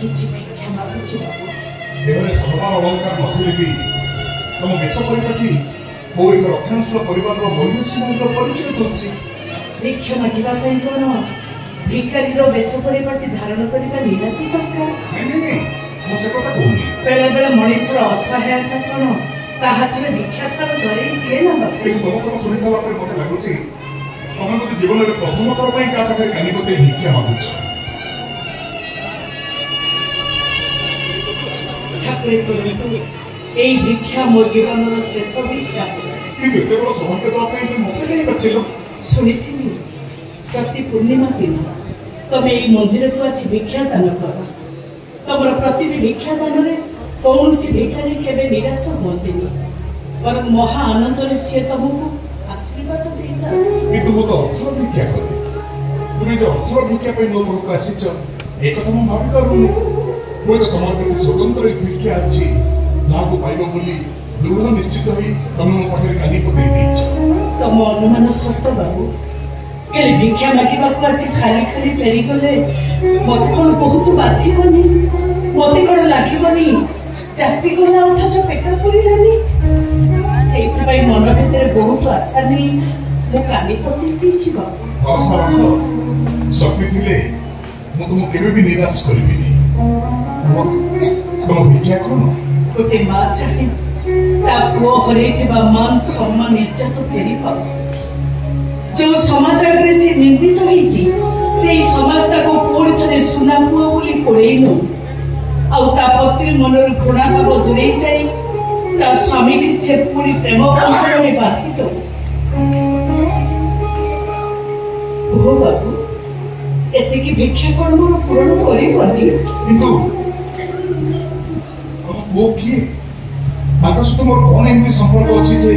किछि भिक्षा मागुछि बाबू। देहरे सर्वार अलंकार नथिले भी तुम बेश परिपाटी मो एक रक्षणशील परिवार महिषी परिचय दूसरी भिक्षा मागिबा पई कोन भिखारी बेश परिपाटी धारण करबा निहाती दरकार। नहीं मु से कथा कहूनी बेले बेले मनुष्यर असहायता कोन ता हाथरे भिक्षा थार धरे दिए ना बाबू। किंतु तुम कथा सुनी सारा पर मते लागुची तुम मते जीवन में प्रथम थर पई का पाखे कानी पते भिक्षा मागुछ। ठाकुर कहतु एई भिक्षा मो जीवन रो शेष भिक्षा। किंतु एते बड़ समर्थ तो आपे मते नहीं बचिलो। सुनिथिनी प्रति पूर्णिमा दिन तमे एई मंदिर को आसी भिक्षा दान कर। तमर प्रति भिक्षा दान रे कौनसी भिखारी केबे निराश होतिनी पर महा आनंद रे से तुमको आशीर्वाद देता। किंतु मो तो अर्थ भिक्षा करे तुम जो अर्थ भिक्षा पे नो को आसीच ए कथा मु भाबी करूनी। मो तो तमर प्रति स्वतंत्र एक भिक्षा अछि जाको पाइबो बोली दृढ़ निश्चित होई तुम मो पाखे कानी पते देछ। तम अनुमान सत्य बाबू केले भिक्षा मागिबा को आसी खाली खाली फेरी गले मते कोन बहुत बाधी बनी मते कोन लागिबनी जाति कोला अथच पेट पुरिलानी सेति पई मन भीतर बहुत आशा नै मो कानी पते दिछि बाबू। भरोसा रख शक्ति थिले मु तुम केबे भी निराश करबिनी। तुम भिक्षा कोन गोटे मां चाहे ता पुओ हरैथिबा मान सम्मान इज्जत फेरी पाऊ। जो समाज आगे से निंदित होईची सेई समाज ताको पूरी थरे सुना पुओ बोली कोड़ेई नो आउ ता पत्नी मनर घृणा भाव दूरेई जाई ता स्वामी की से पूरी प्रेम बंधन में बाधित हो बाबू एते की भिक्षा कोन मोर पूर्ण करी पड़ी। किंतु वो किए ताका सहित मोर कोन एमती संपर्क अछि जे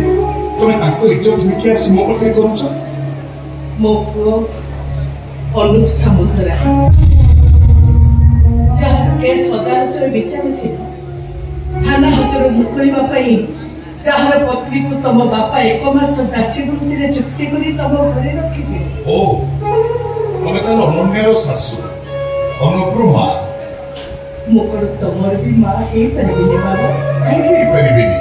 तमे ताको इज्जत भिक्षा सीमा पते करूछ। मो पुओ अनुप सामंतरा जहाँ केस अदालत विचार थे थाना हाथर मुकुलिबा पई जहार पत्नी को तम बापा एक मास दासी वृत्ति रे चुक्ति करी तम घरे रखिबे। ओ तमे त अनन्यर सासु अनुप्र मां मुकर तमर भी मां हे परिबिने बाबा काहे परिबिनी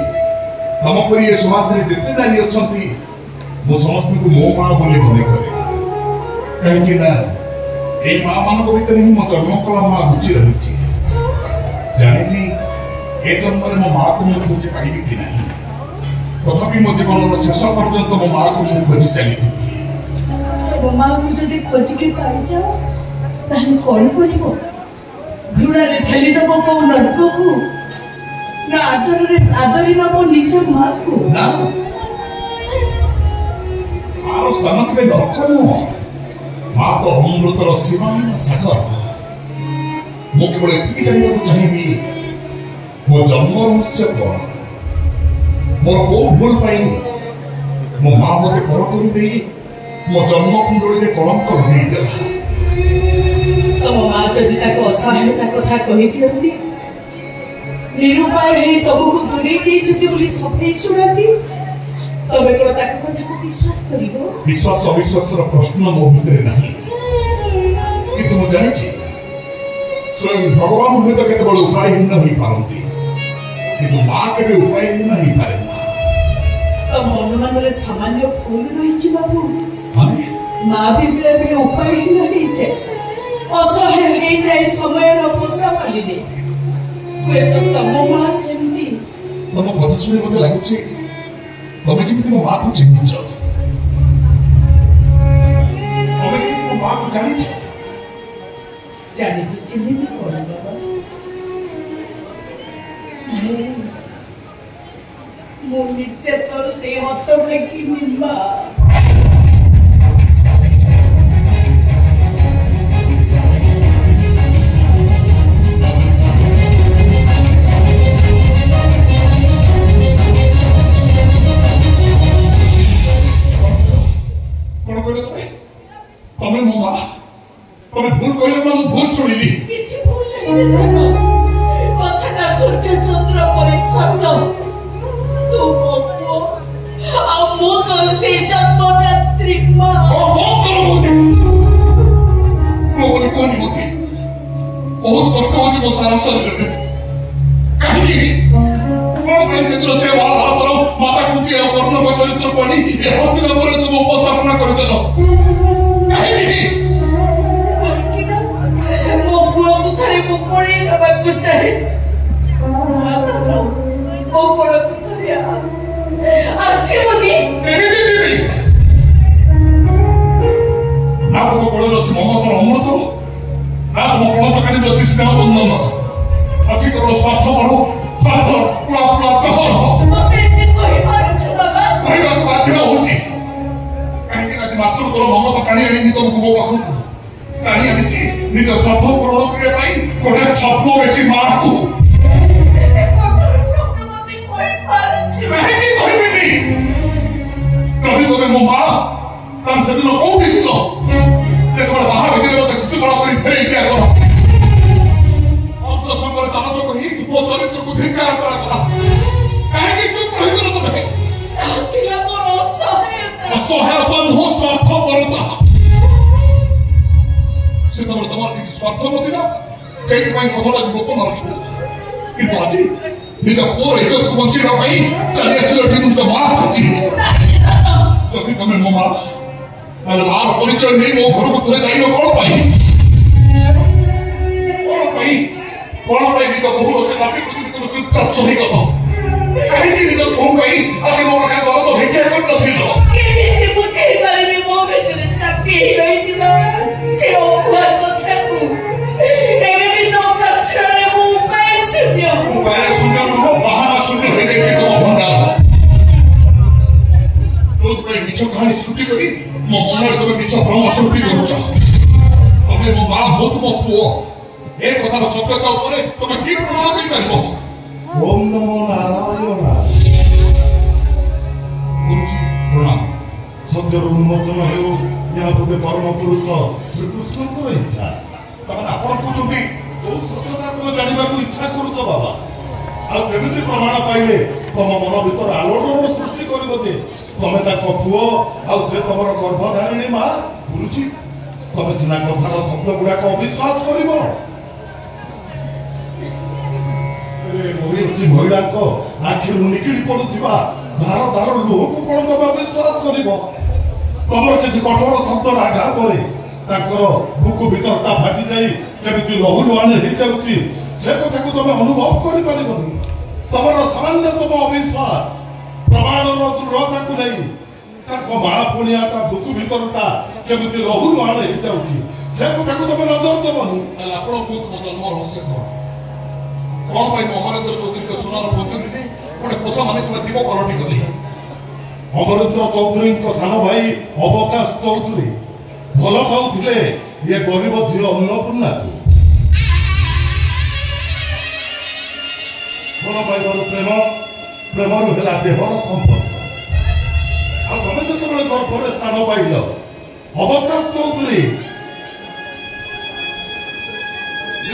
हम परि ए समाज रे जते नारी अछंती मो समस्त को मो मां बोली मने करे काहे ना ए मां मान को भीतर ही मो जन्म कला मां गुची रही छी जानिनी ए जन्म रे मो मां को मो खोजी पाइबी कि नहीं तथापि मो जीवन रो शेष पर्यंत मो मां को मो खोजी चली थी। मो मां को जदी खोजी के पाइ जाओ ताहले कोन करिवो घृणा रे ठेली दबो को नरक को ना आदर रे आदरी ना मो निज मां को ना आरो स्थान के नरक नो मां तो अमृतर सीमाहीन सागर मो केवल एतिकी जानिବାକୁ चाहिबी मो जन्म रहस्य कौन मोर को भूल पाइनी मो मां मते पर कर दे मो जन्म कुंडली रे कलंक लगे देला। तम मां जदि ताको असहायता कथा कहि दियंती निरुपाय हे तमको दूरे दे जति बोली सफेई सुनाती तबे कोन ताको कथा को विश्वास करिवो। विश्वास अविश्वास रो प्रश्न मो भितर नाही किंतु मो जानि छी स्वयं भगवान हुए तो केते बड़ उपायहीन होई पारंती किंतु मां केबे उपायहीन होई पारे ना। तम अनुमान रे सामान्य भूल रहिछि बाबू माने मां भी बेले बेले उपायहीन होई छे असहाय होई जाय समय रो पोसा पालिने हुए तो तम मां सेमती तम कथा सुनि मते लागुछि तमे जेमिति मो मां को चिन्हिछ तमे जेमिति मो मां को जानिछ जानी भी चिन्ह भी कौन बाबा मो निचे तोर से हत्तो की निम्मा कौन कहले तमे मो मां तमे भूल कहले ना मो भूल सुनिली किछि भूल नहीं धनो कथाटा सूर्य चंद्र परिसत तू मोको आ मो तोर से जन्मदात्री मां ओ मो करो मोते मो बोली कोनी मोते बहुत कष्ट हो मो सारा शरीर कहीं से महाभारत माता कुंती और कर्ण को चरित्र पढ़ी दिन पर तुम उपस्थापना करदेल कहीं मो पुआ को थरे मुकोड़ी नबाकु चाहे मो बड़ को थरे आसीबनी ना को बड़ अछि ममतार अमृत ना तुम प्रणत काली अछि स्नेह बंधन अछि तोर स्वार्थ बड़ स्वार्थ पुरा पुरा चहर मते कहि पारछु बाबा कहबा तो बाध्य होछि काहे कि मातृ तोर ममता काणी आनी तुमको मो पाखु काणी आनी निज स्वार्थ पूर्ण करे पाई कोठे स्वप्न बेसी मार को कठोर शब्द मते कहि पारछु काहे कि कहबिनी जदि तोमे मो मां तान सेदिन कोउठी थिलो देखबा बाहा भितरे मते शिशु बळ करी फेरै क्या करो अंत संगर जानो कहि मो चरित्र को धिक्कार करा करा काहे कि चुप रहितलो तमे किला मोर असहाय बंधु स्वार्थ परता से तमर किसी स्वार्थ नथिला सेहि पई कथटा गोपन रखिला किंतु आज निज पुअर इज्जत को बंचिरा पई चली आसिलो ठीक तो मां सच्ची जदि तमे मो मां माने मार परिचय नहीं मो घर को थरे जाइनो कोन पाई निज बहु से नासी प्रति तुम चुपचाप सही गलो कहीं निज बहु पाई आसी मो पाखे गलो तो भिक्षा कर नथिलो केमिति बुझी पारिबी मो भितरे चापी रहितिला से ओखुआ कथाकू एबे भी तो कक्षरे मु उपाय शून्य नो बाहाना शून्य हो जाई तुम भंडार रोज पे मिछ कहानी स्मृति करी मो मनरे तुम मिछ भ्रम स्मृति करूछ तमे मो मां बहुत मो पुओ ए कथार सत्यता ऊपर तुम की प्रमाण दे परबो ओम नमो नारायण गुरुजी प्रणाम सत्यर उन्मोचन हेउ या बोधे परम पुरुष श्री कृष्णଙ୍କର इच्छा तमन आपण कहउछंती तो सत्यता तुम जानिबा को इच्छा करूछ बाबा आ केमिति प्रमाण पाइले तम मन भीतर आलोडन सृष्टि करबो जे तमे ताको पुओ आ जे तमर गर्भधारिणी मां गुरुजी तमे सिना कथार शब्द गुडा को अविश्वास करबो महिला आखिर निकिड़ी पड़ुवा धार धार लुह को कौन तब विश्वास कर तुम किसी कठोर शब्द आघात बुक भीतर फाटी जाए केमी लहु लुहाणे हो जाऊँगी से कथा को तुम अनुभव कर तुम सामान्यतम अविश्वास प्रमाण दृढ़ता को नहीं माँ पुणियाटा बुक भीतरटा केमी लहु लुहाणे हो जाऊँगी से कथा को तुम नजर देवनी जन्म रहस्य कौन भाई अमरेंद्र चौधरी को सुनार पंचुरी गोटे पोषा मान जीव कलटी गले अमरेंद्र चौधरी सान भाई अवकाश चौधरी भल पाउले ये गरीब झी अन्नपूर्णा को भल पाइबार प्रेम प्रेमर है देहर संपर्क आम जो गर्भर स्थान पाइल अवकाश चौधरी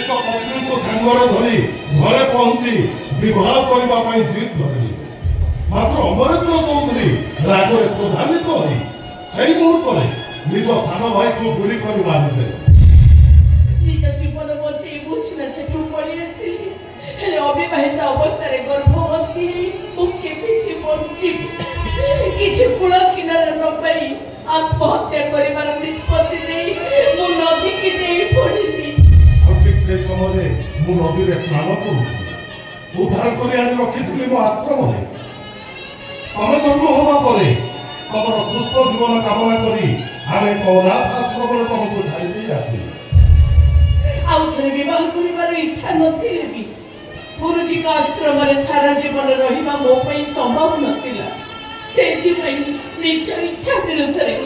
पत्नी को सांगरे धरी घरे पहुंची विवाह करने जिद धरली मात्र अमरेंद्र चौधरी रागरे क्रोधान्वित हो मुहूर्त निज सान भाई को गुली कर मारिदे निज जीवन बचे बुझिना से पड़ी आसिली हेले अविवाहित अवस्था गर्भवती केमिति बंची किछि कूल किनारा न पाई आत्महत्या करिवार निष्पत्ति नहीं मु नदी की नहीं पड़िली ठीक से समय मु नदी में स्नान करूँ उद्धार कर रखी मो आश्रम तुम जन्म हवा पर तुम सुस्थ जीवन कामना करी आम एक अनाथ आश्रम तुमको छाड़ी आसी आउ थे विवाह कर इच्छा नथिले भी गुरुजी का आश्रम रे सारा जीवन रहिबा मो पई संभव नथिला सेति पई निज इच्छा विरुद्ध रे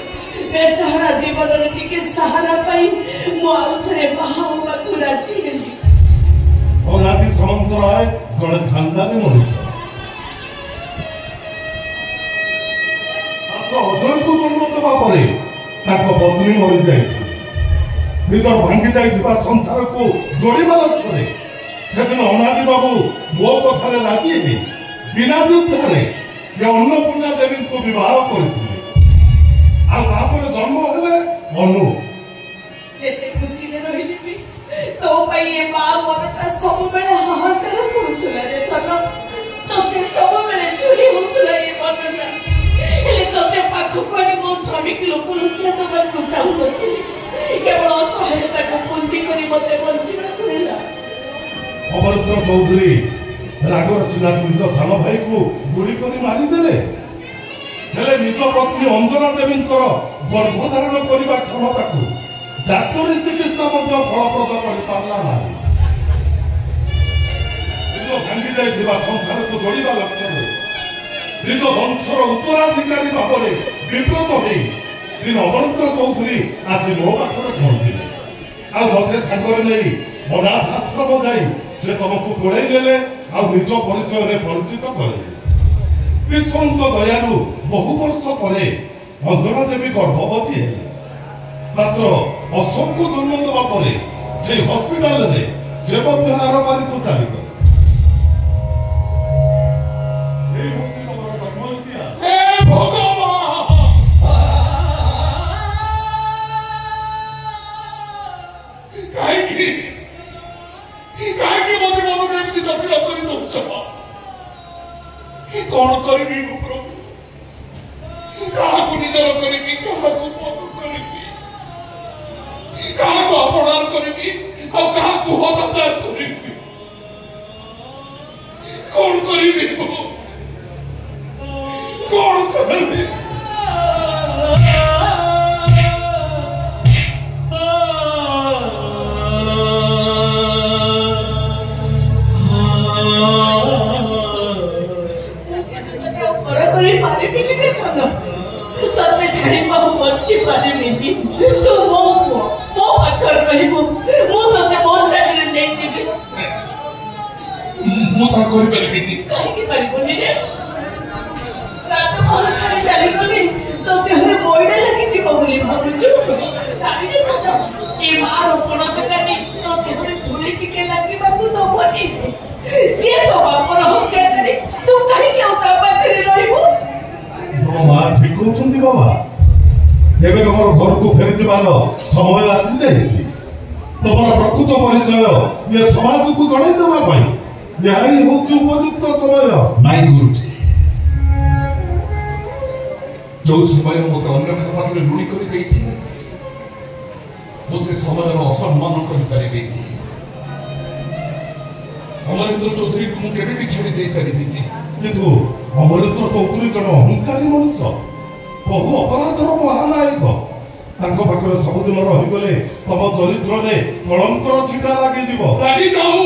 बेसहारा जीवन रे टिके सहारा पाई मो आउ थे बाहा होबा को राजी हेली अनादि समंतराय जड़े खानदानी मनुष्य अजय को जन्म देवा पत्नी मरी जाइर भांगी जा संसार को जोड़ा लक्ष्य से दिन अनादि बाबू मो कथार राजी हे बिना युद्ध अन्नपूर्णा देवी को विवाह करते जन्म हेले अनु जेते खुशी रे रहिली भी तो पाई ये माँ मरटा सब बेले हाहाकार करुतला रे धन तोते सब बेले चोरी होतला ये मनटा हेले तोते पाखो पड़ी मो स्वामी की लोक लुच्चा तो मैं लुचाऊ नथि केवल असहायता को पुंजी करी मते बंचिना करिला अमरेंद्र चौधरी रागर सिन्हा निज सान भाई को गुली करी मारी देले हेले निज पत्नी अंजना देवींकर गर्भधारण करने क्षमता को डाक्तरी चिकित्सा फलप्रद कर भांगी जाइए संसार को जोड़ा लक्ष्य निज वंशर उत्तराधिकारी भाव में विब्रत हो दिन अमरेंद्र चौधरी आज मो पाखे पहुंचले आते सांगे नहीं अनाथ आश्रम जाई से तुमको कोड़े नेले निज परिचय में परिचित करे ईश्वर दयालु बहु वर्ष पर अंजना देवी गर्भवती है मात्र अशोक को जन्म देवा पर से हस्पिटाल से आरबारी को चली गले कौन करी प्रभु क्या निजर करी क्या अपणार करी क्या हतादार करी कौन करी कौन करी तते छाड़ी बाबू बच्ची पारिबिनी तू मो पाखर कहबो मो तते मो सागरे नै जिबी मो ता करि परिबिनी काहे कि परिबोनी रे रात भर छाड़ी चली गली तो देहरे मोइडा लागि जिबो बोली भाबुछु रानी रे तो ए मारो पड़त कानी तो देहरे धुली टिके लागि बाबू तो बनी जे तो बापर हत्या करे तू काहे के उता पाखरे रहिबो माँ ठीक कहते बाबा एवं तुम घर को फेरी समय आसी जाइए तुम प्रकृत परिचय ये समाज को जनईदेवा यह हूँ उपयुक्त समय नाई गुरुजी जो समय मत अन्य पाखे ऋणी कर समय असम्मान कर अमरेंद्र चौधरी को मुझे भी छाड़ी दे पारिबी किंतु अमरेंद्र चौधरी जन अहंकारी मनुष्य बहु अपराधर महानायक पाखे सबुदिन रहीगले तुम चरित्र में कलंकर छिटा लगी रागी जाऊ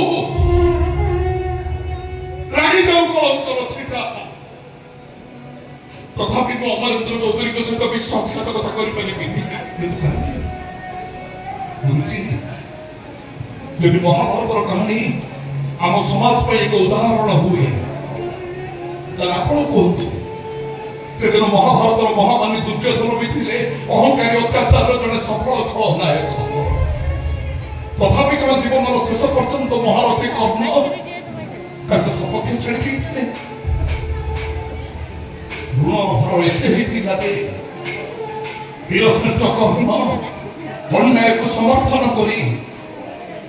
कलंकर छिटा तथापि मु अमरेंद्र चौधरी को सहित विश्वासघातकता कर गुरुजी जदि महाभारत कहानी आम समाज पर एक उदाहरण हुए कहतु से दिन महाभारत महामानी दुर्योधन भी थे अहंकारी अत्याचार जड़े सफल खलनायक तथापि कौन जीवन शेष पर्यंत महारथी कर्ण सपक्ष छाड़ी ऋण भार एते वीरश्रेष्ठ कर्ण अन्याय को समर्थन कर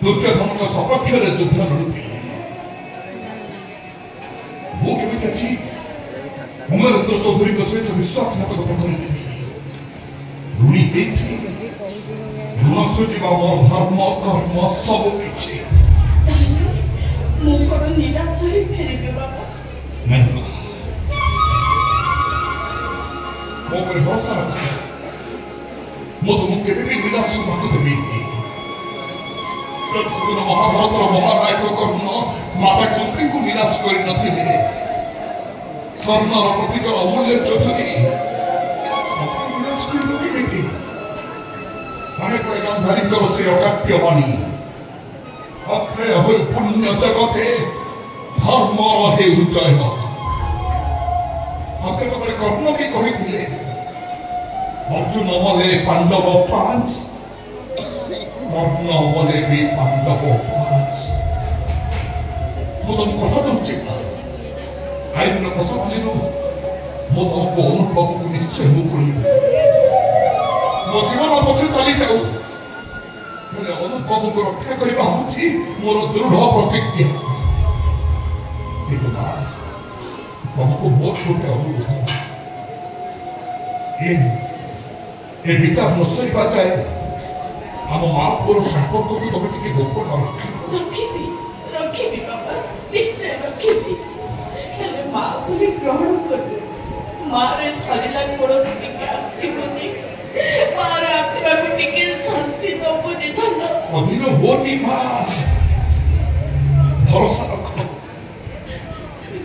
दुर्योधन सपक्ष युद्ध लड़ुते अमरेंद्र चौधरी को सहित विश्वासघातकता ऋणी ऋण सुझा मोर धर्म कर्म सब किछि निराश मो पर भरोसा रख मो तुमको केबे भी निराश होबाक देबी महाभारत महानायक कर्ण माता कुंती को निराश कर नथिले कर्णर प्रतीक अमूल्य चौधरी निराश कर गांधारी से अकाट्य बाणी अत्रे अभय पुण्य जगते धर्म रहे उज्जय कर्ण भी कही अर्जुन मले पांडव 5 कर्ण मले भी पांडव 5 तुम कथा दूची आईन प्रसंग मो तुमको अनुभव को निश्चय मुकुल मो जीवन पक्ष चली जाऊ अनुताप तुमको रक्षा करवा होची मोर दृढ़ प्रतिज्ञा किंतु मां तुमको मोर गोटे अनुरोध ये विचार न सरिबा चाहे आम मां पुर संपर्क को तुम टिके गोपन रखिबी बाबा निश्चय रखिबी हेले मां बोली ग्रहण कर मारे थरिला गोड़ टिके आसीबनी मारे आत्मा को टिके शांति दबुनी धन अधीर होनी मां भरोसा रखो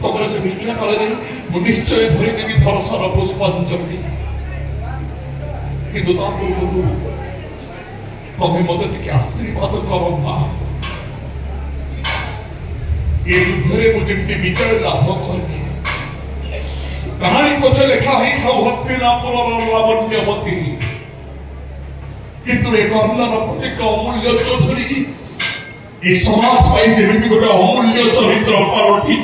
तुमरे से भिक्षा करे मु निश्चय भरी देवी भरोसा पुष्पांजलि किंतु ता पूर्व तुम्हें मत टिके आशीर्वाद करो मां ये युद्धरे मुझे विजय लाभ करके कहानी पछे लेखा ही था हस्तिनापुर लावण्यवती किंतु एक कर्णन प्रतीक अमूल्य चौधरी ये समाज पाई जेमिति गोटे अमूल्य चरित्र पालटी